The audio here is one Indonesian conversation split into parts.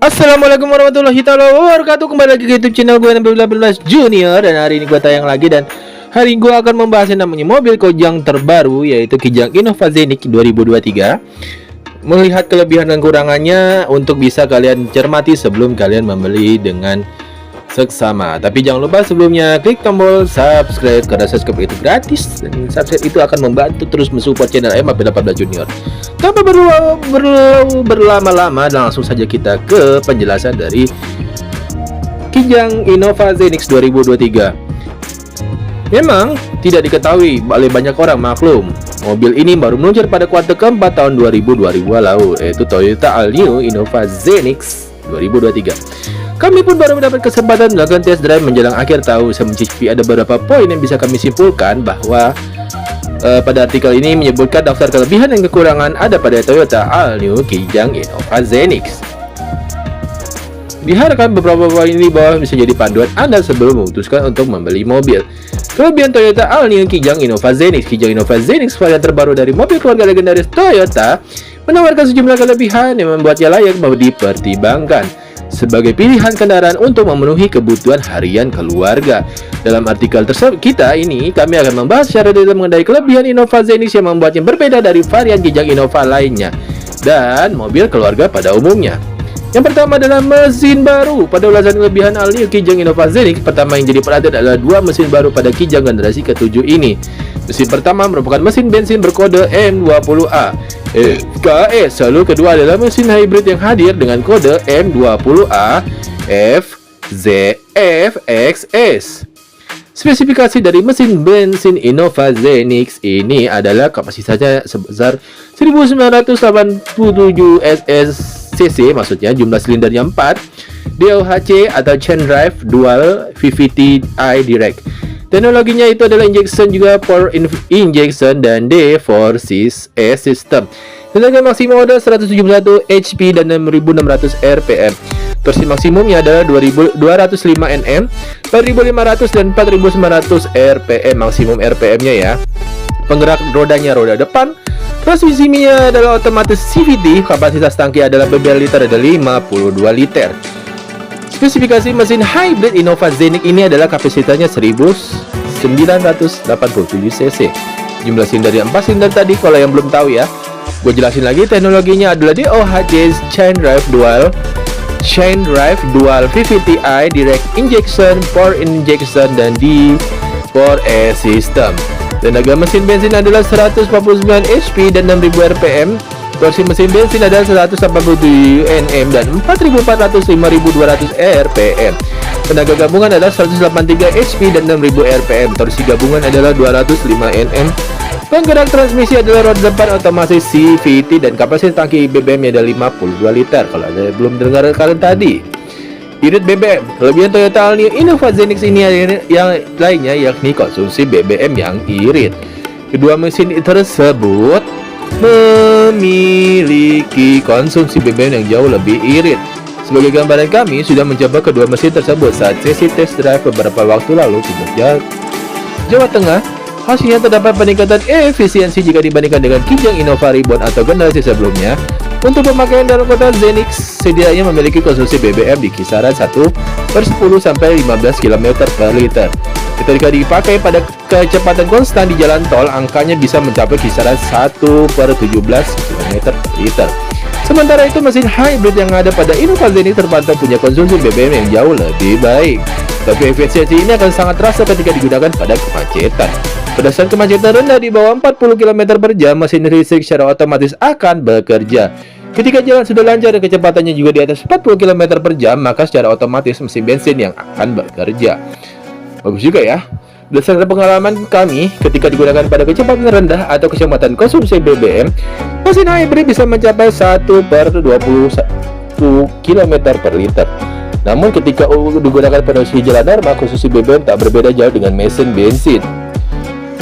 Assalamualaikum warahmatollahi wabarakatuh. Kembali lagi ke YouTube channel gue Nabil Junior. Dan hari ini gue tayang lagi. Dan hari ini gue akan membahas yang namanya mobil Kijang terbaru, yaitu Kijang Innova Zenix 2023. Melihat kelebihan dan kekurangannya untuk bisa kalian cermati sebelum kalian membeli dengan seksama. Tapi jangan lupa sebelumnya klik tombol subscribe, karena subscribe itu gratis dan subscribe itu akan membantu terus mensupport channel Nabil Junior. Tanpa berlama-lama, langsung saja kita ke penjelasan dari Kijang Innova Zenix 2023. Memang tidak diketahui oleh banyak orang, maklum mobil ini baru meluncur pada kuartal keempat tahun 2022 lalu, yaitu Toyota All New Innova Zenix 2023. Kami pun baru mendapat kesempatan melakukan test drive menjelang akhir tahun. Saya mencicipi ada beberapa poin yang bisa kami simpulkan bahwa pada artikel ini menyebutkan daftar kelebihan dan kekurangan ada pada Toyota All New Kijang Innova Zenix. Diharapkan beberapa poin ini bawah bisa jadi panduan Anda sebelum memutuskan untuk membeli mobil. Kelebihan Toyota All New Kijang Innova Zenix. Kijang Innova Zenix, varian terbaru dari mobil keluarga legendaris Toyota, menawarkan sejumlah kelebihan yang membuatnya layak mau dipertimbangkan sebagai pilihan kendaraan untuk memenuhi kebutuhan harian keluarga. Dalam artikel tersebut kami akan membahas secara detail mengenai kelebihan Innova Zenix yang membuatnya berbeda dari varian Kijang Innova lainnya dan mobil keluarga pada umumnya. Yang pertama adalah mesin baru. Pada ulasan kelebihan All New Kijang Innova Zenix, pertama yang jadi perhatian adalah dua mesin baru pada Kijang generasi ke-7 ini. Mesin pertama merupakan mesin bensin berkode M20A FKS, lalu kedua adalah mesin hybrid yang hadir dengan kode M20A FZFXS. Spesifikasi dari mesin bensin Innova Zenix ini adalah kapasitasnya sebesar 1987 cc, maksudnya jumlah silindernya 4, DOHC atau chain drive dual VVT-i direct. Teknologinya itu adalah injection, juga power injection dan D4S system. Tenaga maksimum adalah 171 HP dan 6600 RPM. Torsi maksimumnya adalah 205 Nm, 4500 dan 4900 RPM maksimum RPM-nya ya. Penggerak rodanya roda depan. Transmisinya adalah otomatis CVT. Kapasitas tangki adalah BBM liter ada 52 liter. Spesifikasi mesin hybrid Innova Zenix ini adalah kapasitasnya 1987 cc. Jumlah silinder 4 silinder tadi, kalau yang belum tahu ya, gue jelasin lagi. Teknologinya adalah DOHC chain drive dual VVT-i direct injection, power injection dan D4S system. Tenaga mesin bensin adalah 149 HP dan 6000 RPM. Torsi mesin bensin adalah 187 Nm dan 4400 5200 RPM. Tenaga gabungan adalah 183 HP dan 6000 RPM. Torsi gabungan adalah 205 Nm. Penggerak transmisi adalah roda depan otomatis CVT dan kapasitas tangki BBM adalah 52 liter. Kalau ada belum dengar kalian tadi. Unit BBM, kelebihan Toyota All New Innova Zenix ini yang lainnya yakni konsumsi BBM yang irit. Kedua mesin tersebut memiliki konsumsi BBM yang jauh lebih irit. Sebagai gambaran, kami sudah mencoba kedua mesin tersebut saat sesi test drive beberapa waktu lalu di Jawa Tengah. Hasilnya terdapat peningkatan efisiensi jika dibandingkan dengan Kijang Innova Reborn atau generasi sebelumnya. Untuk pemakaian dalam kota, Zenix setidaknya memiliki konsumsi BBM di kisaran 1/10 sampai 15 km per liter. Ketika dipakai pada kecepatan konstan di jalan tol, angkanya bisa mencapai kisaran 1/17 km per liter. Sementara itu, mesin hybrid yang ada pada Innova Zenix terpantau punya konsumsi BBM yang jauh lebih baik. Tapi efisiensi ini akan sangat terasa ketika digunakan pada kemacetan. Pada saat kemacetan rendah di bawah 40 km per jam, mesin listrik secara otomatis akan bekerja. Ketika jalan sudah lancar dan kecepatannya juga di atas 40 km per jam, maka secara otomatis mesin bensin yang akan bekerja. Bagus juga ya. Berdasarkan pengalaman kami, ketika digunakan pada kecepatan rendah atau kecepatan konsumsi BBM, mesin hybrid bisa mencapai 1/21 km per liter. Namun ketika digunakan pada usia jalan normal, konsumsi BBM tak berbeda jauh dengan mesin bensin.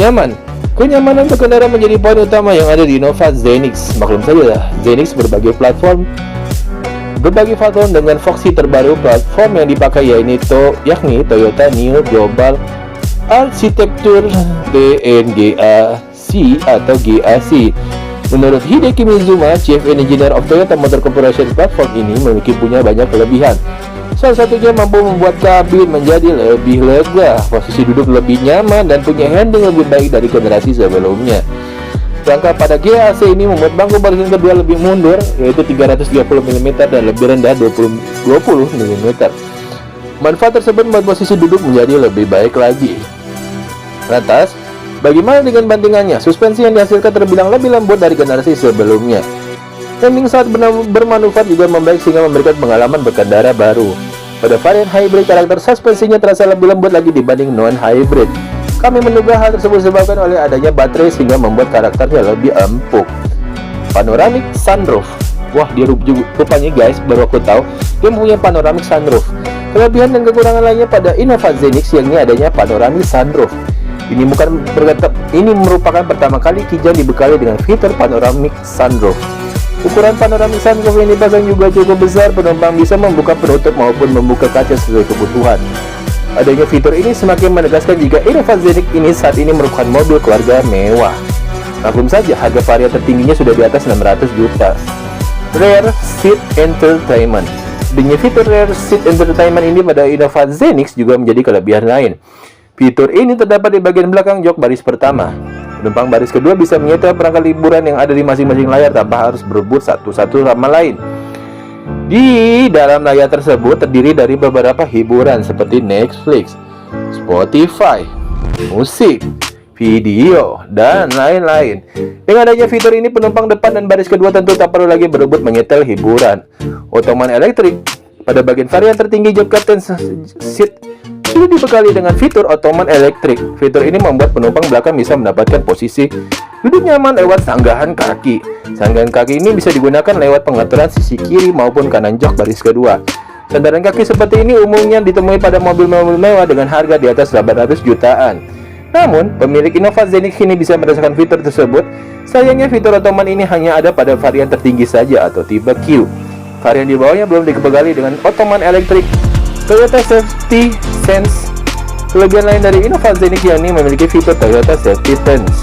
Nyaman. Kenyamanan berkendara menjadi poin utama yang ada di Innova Zenix. Maklum saja, Zenix berbagi platform dengan funksi terbaru. Platform yang dipakai yakni Toyota New Global Architecture TNGAC atau GAC Menurut Hideki Mizuma, Chief Engineer of Toyota Motor Corporation, platform ini punya banyak kelebihan. Salah satunya mampu membuat kabin menjadi lebih lega, posisi duduk lebih nyaman, dan punya handling lebih baik dari generasi sebelumnya. Jangka pada GAC ini membuat bangku baris kedua lebih mundur, yaitu 330 mm dan lebih rendah 20 mm. Manfaat tersebut membuat posisi duduk menjadi lebih baik lagi. Lantas, bagaimana dengan bantingannya? Suspensi yang dihasilkan terbilang lebih lembut dari generasi sebelumnya. Handling saat bermanuver juga membaik sehingga memberikan pengalaman berkendara baru. Pada varian hybrid, karakter suspensinya terasa lebih lembut lagi dibanding non-hybrid. Kami menduga hal tersebut disebabkan oleh adanya baterai sehingga membuat karakternya lebih empuk. Panoramic sunroof. Wah, dia rupanya guys, baru aku tahu dia mempunyai panoramic sunroof. Kelebihan dan kekurangan lainnya pada Innova Zenix yakni adanya panoramic sunroof. Ini merupakan pertama kali Kijang dibekali dengan fitur panoramic sunroof. Ukuran panoramic sunroof yang dipasang juga cukup besar, penumpang bisa membuka penutup maupun membuka kaca sesuai kebutuhan. Adanya fitur ini semakin menegaskan jika Innova Zenix ini saat ini merupakan mobil keluarga mewah. Maklum saja, harga varian tertingginya sudah di atas 600 juta. Rear Seat Entertainment. Dengan fitur Rear Seat Entertainment ini pada Innova Zenix juga menjadi kelebihan lain. Fitur ini terdapat di bagian belakang jok baris pertama. Penumpang baris kedua bisa menyetel perangkat hiburan yang ada di masing-masing layar tanpa harus berebut satu sama lain. Di dalam layar tersebut terdiri dari beberapa hiburan seperti Netflix, Spotify, musik, video, dan lain-lain. Dengan adanya fitur ini, penumpang depan dan baris kedua tentu tak perlu lagi berebut menyetel hiburan. Ottoman elektrik. Pada bagian varian tertinggi jok captain seat sudah dibekali dengan fitur Ottoman elektrik. Fitur ini membuat penumpang belakang bisa mendapatkan posisi duduk nyaman lewat sanggahan kaki. Sanggahan kaki ini bisa digunakan lewat pengaturan sisi kiri maupun kanan jok baris kedua. Sandaran kaki seperti ini umumnya ditemui pada mobil-mobil mewah dengan harga di atas 800 jutaan. Namun, pemilik Innova Zenix ini bisa merasakan fitur tersebut. Sayangnya fitur Ottoman ini hanya ada pada varian tertinggi saja atau tipe Q. Varian di bawahnya belum dibekali dengan Ottoman elektrik. Toyota Safety Sense. Kelebihan lain dari Innova Zenix yakni memiliki fitur Toyota Safety Sense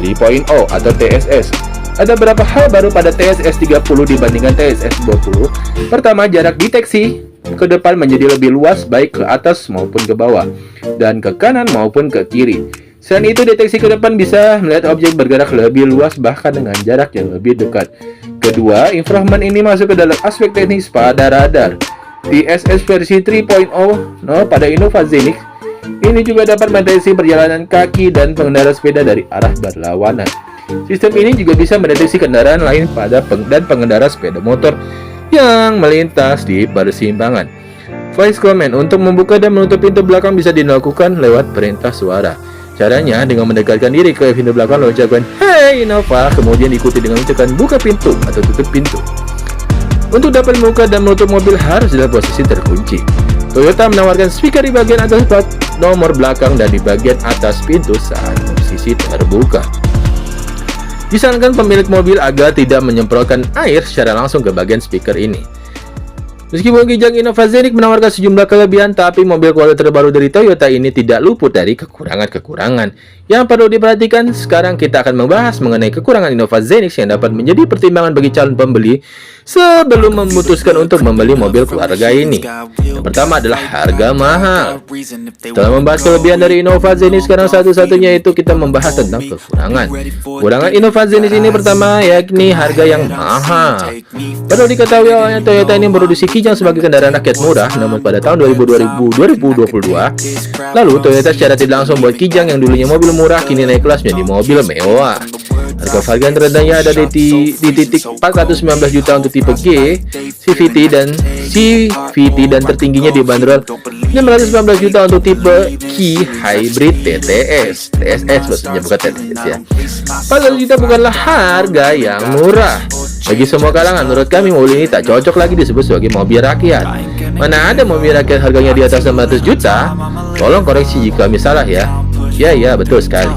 3.0 atau TSS. Ada beberapa hal baru pada TSS 30 dibandingkan TSS 20. Pertama, jarak deteksi ke depan menjadi lebih luas baik ke atas maupun ke bawah dan ke kanan maupun ke kiri. Selain itu, deteksi ke depan bisa melihat objek bergerak lebih luas bahkan dengan jarak yang lebih dekat. Kedua, improvement ini masuk ke dalam aspek teknis pada radar. TSS versi 3.0 pada Innova Zenix ini juga dapat mendeteksi perjalanan kaki dan pengendara sepeda dari arah berlawanan. Sistem ini juga bisa mendeteksi kendaraan lain dan pengendara sepeda motor yang melintas di persimpangan. Voice command untuk membuka dan menutup pintu belakang bisa dilakukan lewat perintah suara. Caranya dengan mendekatkan diri ke pintu belakang lalu ucapkan "Hey Innova", kemudian diikuti dengan ucapan "buka pintu" atau "tutup pintu". Untuk dapat membuka dan menutup mobil harus dalam posisi terkunci. Toyota menawarkan speaker di bagian atas plat nomor belakang dan di bagian atas pintu saat posisi terbuka. Disarankan pemilik mobil agar tidak menyemprotkan air secara langsung ke bagian speaker ini. Meskipun Kijang Innova Zenix menawarkan sejumlah kelebihan, tapi mobil kualitas terbaru dari Toyota ini tidak luput dari kekurangan-kekurangan. Yang perlu diperhatikan, sekarang kita akan membahas mengenai kekurangan Innova Zenix yang dapat menjadi pertimbangan bagi calon pembeli sebelum memutuskan untuk membeli mobil keluarga ini. Yang pertama adalah harga mahal. Setelah membahas kelebihan dari Innova Zenix, sekarang satu-satunya itu kita membahas tentang kekurangan. Kekurangan Innova Zenix ini pertama yakni harga yang mahal. Perlu diketahui awalnya Toyota ini memproduksi Kijang sebagai kendaraan rakyat murah, namun pada tahun 2022 lalu Toyota secara tidak langsung membuat Kijang yang dulunya mobil murah kini naik kelas menjadi mobil mewah. Harga varian terendahnya ada di titik 419 juta untuk tipe G, CVT dan tertingginya dibanderol 619 juta untuk tipe Q Hybrid TTS maksudnya, bukan TTS ya. 400 juta bukanlah harga yang murah. Bagi semua kalangan, menurut kami mobil ini tak cocok lagi disebut sebagai mobil rakyat. Mana ada mobil rakyat harganya di atas 600 juta? Tolong koreksi jika kami salah ya. Ya, betul sekali.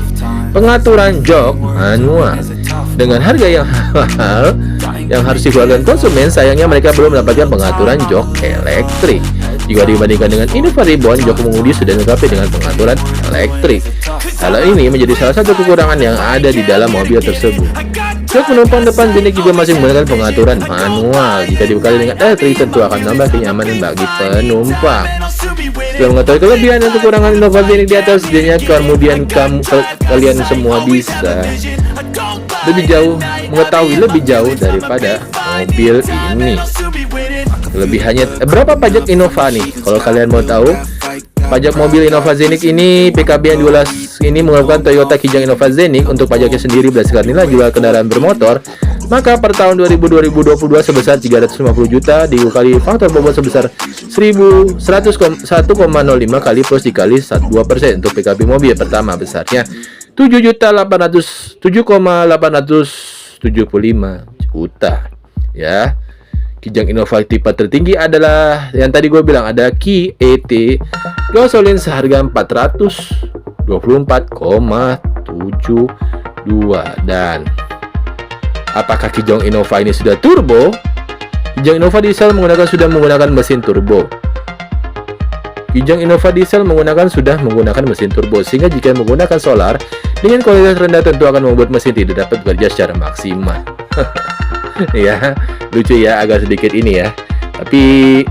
Pengaturan jok manual dengan harga yang mahal yang harus dikeluarkan konsumen, sayangnya mereka belum mendapatkan pengaturan jok elektrik. Jika dibandingkan dengan Innova Reborn, jok pengemudi sudah dilengkapi dengan pengaturan elektrik. Hal ini menjadi salah satu kekurangan yang ada di dalam mobil tersebut. Jok penumpang depan Zenik juga masih menggunakan pengaturan manual. Jika dibekali dengan elektrik, tentu akan menambah kenyamanan bagi penumpang. Setelah mengetahui kelebihan dan kekurangan Innova Zenik di atas, setidaknya kemudian kalian semua bisa mengetahui lebih jauh daripada mobil ini. Kelebihannya, berapa pajak Innova nih? Kalau kalian mau tahu, pajak mobil Innova Zenik ini PKB yang diulas ini menggunakan Toyota Kijang Innova Zenik untuk pajaknya sendiri berdasarkan nilai jual kendaraan bermotor. Maka per tahun 2022 sebesar 350 juta dikali faktor bobot sebesar 1,05 kali plus dikali 2% untuk PKB mobil pertama besarnya 7,875 juta ya. Kijang Innova tipe tertinggi adalah yang tadi gue bilang, ada Ki ET gasolin seharga 424,72. Dan apakah Kijang Innova ini sudah turbo? Kijang Innova diesel sudah menggunakan mesin turbo. Kijang Innova diesel sudah menggunakan mesin turbo, sehingga jika menggunakan solar dengan kualitas rendah tentu akan membuat mesin tidak dapat bekerja secara maksimal. Ya, lucu ya, agak sedikit ini ya. Tapi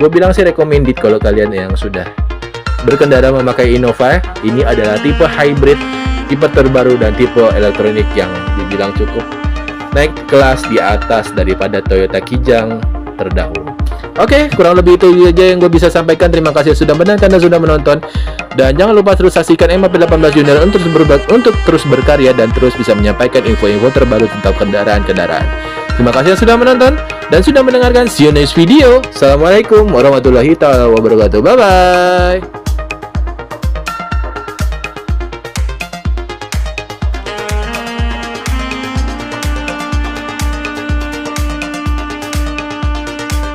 gue bilang sih recommended kalau kalian yang sudah berkendara memakai Innova. Ini adalah tipe hybrid, tipe terbaru dan tipe elektronik yang dibilang cukup naik kelas di atas daripada Toyota Kijang terdahulu. Oke, kurang lebih itu aja yang gue bisa sampaikan. Terima kasih sudah mendengarkan dan sudah menonton. Dan jangan lupa terus saksikan MAP18 Junior untuk terus berkarya dan terus bisa menyampaikan info-info terbaru tentang kendaraan-kendaraan. Terima kasih yang sudah menonton dan sudah mendengarkan. See you next video. Assalamualaikum warahmatullahi wabarakatuh. Bye-bye.